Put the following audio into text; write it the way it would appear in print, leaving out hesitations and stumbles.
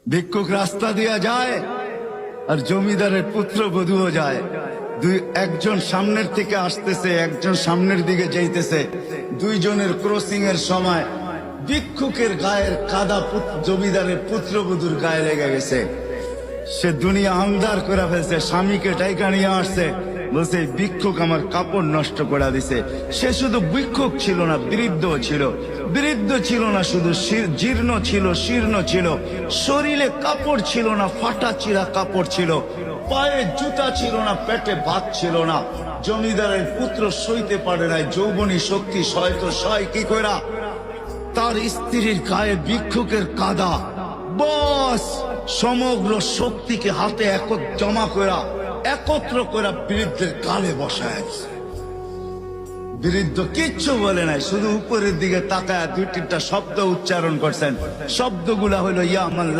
ভিক্ষুক রাস্তা দিয়া যায় আর জমিদারের পুত্রবধূও যায়। একজন সামনের থেকে আসতেছে, একজন সামনের দিকে যাইতেছে। দুইজনের ক্রসিং এর সময় ভিক্ষুকের গায়ের কাদা জমিদারের পুত্রবধূর গায়ে লেগে গেছে। সে দুনিয়া আন্ধার করে ফেলছে, স্বামীকে টাইকা নিয়ে আসছে, বলছে ভিক্ষুক আমার কাপড় নষ্ট করে দিছে। সে শুধু ভিক্ষুক ছিল না, বৃদ্ধ ছিল। বৃদ্ধ ছিল না শুধু, জীর্ণ ছিল, শীর্ণ ছিল। শরীরে কাপড় ছিল না, ফাটা চিরা কাপড় ছিল। পায়ে জুতা ছিল না, পেটে ভাত ছিল না। জমিদারের পুত্র সইতে পারে নাই, যৌবনী শক্তি সয় তো সয় কি কইরা তার স্ত্রীর গায়ে ভিক্ষুকের কাদা। বস সমগ্র শক্তিকে হাতে জমা করা, একত্র করা বৃদ্ধের গালে বসায়। বৃদ্ধ কিচ্ছু বলে নাই, শুধু উপরের দিকে তাকায় দুই তিনটা শব্দ উচ্চারণ করছেন। শব্দগুলা হলো ইয়া আল্লাহ।